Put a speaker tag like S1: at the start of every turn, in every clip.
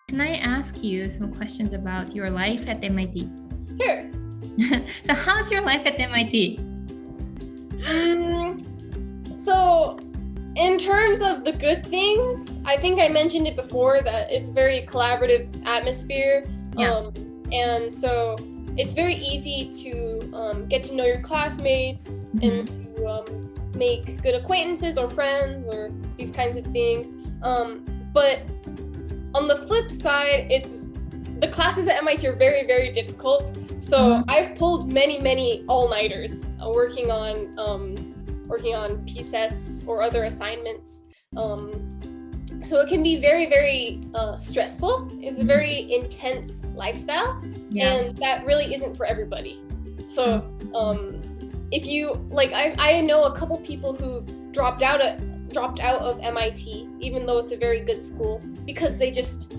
S1: Can I ask you some questions about your life at MIT?
S2: Sure.
S1: So how's your life at MIT?
S2: So in terms of the good things, I think I mentioned it before that it's a very collaborative atmosphere.
S1: Yeah.
S2: And so it's very easy to get to know your classmates and to make good acquaintances or friends or these kinds of things. But on the flip side, the classes at MIT are very, very difficult. So I've pulled many all-nighters working on P-sets or other assignments. So it can be very, very stressful. It's a very intense lifestyle, and that really isn't for everybody. So if you I know a couple people who dropped out of MIT, even though it's a very good school, because they just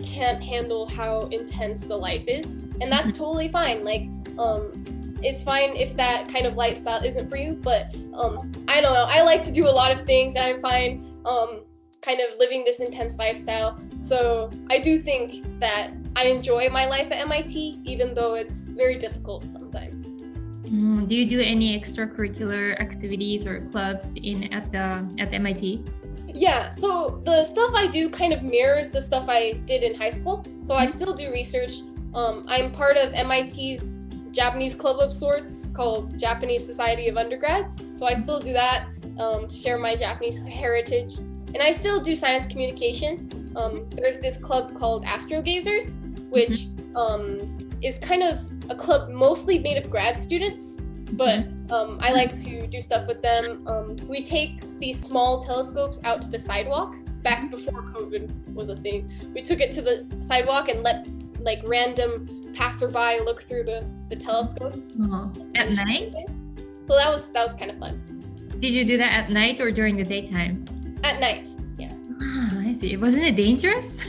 S2: can't handle how intense the life is, and that's totally fine. It's fine if that kind of lifestyle isn't for you, but I don't know. I like to do a lot of things, and I find kind of living this intense lifestyle. So I do think that I enjoy my life at MIT, even though it's very difficult sometimes.
S1: Do you do any extracurricular activities or clubs at MIT?
S2: Yeah, so the stuff I do kind of mirrors the stuff I did in high school. So I still do research. I'm part of MIT's Japanese club of sorts called Japanese Society of Undergrads. So I still do that, share my Japanese heritage. And I still do science communication. There's this club called Astrogazers, which is kind of a club mostly made of grad students, but I like to do stuff with them. We take these small telescopes out to the sidewalk. Back before COVID was a thing, we took it to the sidewalk and let random passerby look through the telescopes.
S1: At night?
S2: So that was kind of fun.
S1: Did you do that at night or during the daytime?
S2: At night, yeah.
S1: I see. Wasn't it dangerous?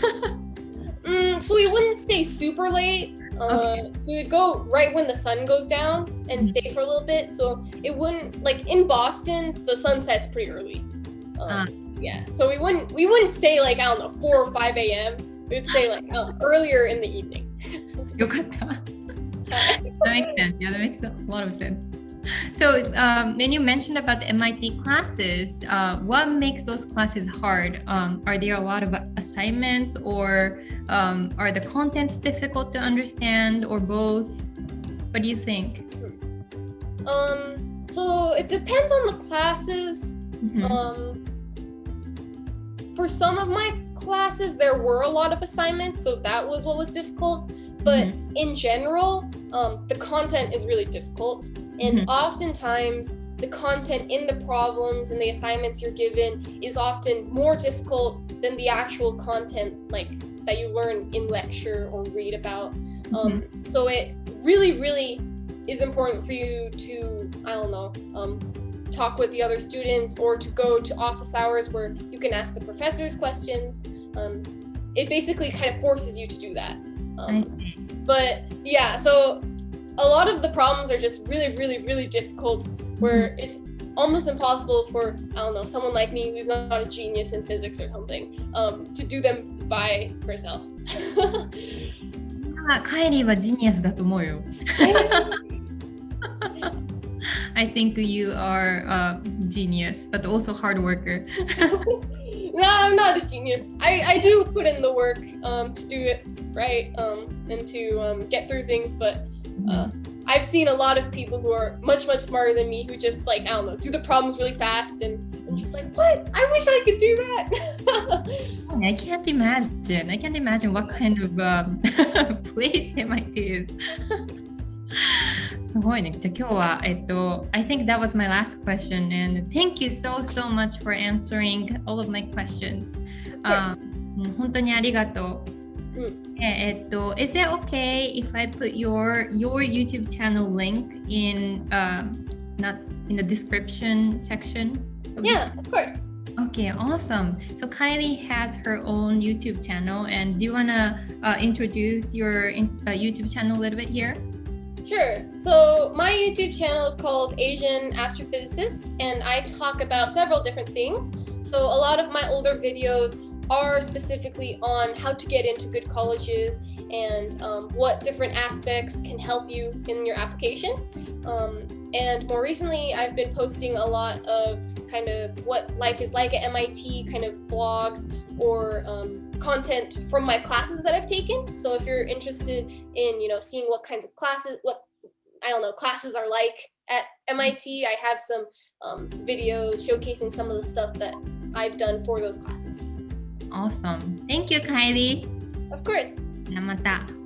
S2: So we wouldn't stay super late. So we would go right when the sun goes down and stay for a little bit. So it wouldn't, in Boston, the sun sets pretty early. Yeah, so we wouldn't stay 4 or 5 a.m. We would stay earlier in the evening.
S1: よかった。That makes sense. Yeah, that makes a lot of sense. So then you mentioned about the MIT classes. What makes those classes hard? Are there a lot of assignments, or are the contents difficult to understand, or both? What do you think?
S2: So it depends on the classes. For some of my classes, there were a lot of assignments, so that was what was difficult. But in general, the content is really difficult. And oftentimes, the content in the problems and the assignments you're given is often more difficult than the actual content that you learn in lecture or read about. So it really is important for you to, talk with the other students or to go to office hours where you can ask the professors questions. It basically kind of forces you to do that. But yeah, so a lot of the problems are just really difficult, where it's almost impossible for, someone like me who's not a genius in physics or something, to do them by herself.
S1: カイリーはジニアスだと思うよ。I think you are a genius, but also hard worker.
S2: No, I'm not a genius. I do put in the work to do it right and to get through things, but I've seen a lot of people who are much smarter than me who just do the problems really fast, and I'm just like, what? I wish I could do that.
S1: I can't imagine what kind of place MIT is. すごいね。じゃあ今日はI think that was my last question, and thank you so much for answering all of my questions. 本当にありがとう。Is it okay if I put your YouTube channel link in the description section?
S2: Yeah, of course.
S1: Okay, awesome. So Kylie has her own YouTube channel, and do you want to introduce your YouTube channel a little bit here?
S2: Sure. So my YouTube channel is called Asian Astrophysicist, and I talk about several different things. So a lot of my older videos are specifically on how to get into good colleges and what different aspects can help you in your application. And more recently, I've been posting a lot of kind of what life is like at MIT, kind of blogs or content from my classes that I've taken. So if you're interested in, seeing what kinds of classes, classes are like at MIT, I have some videos showcasing some of the stuff that I've done for those classes.
S1: Awesome. Thank you, Kylie.
S2: Of course.
S1: また。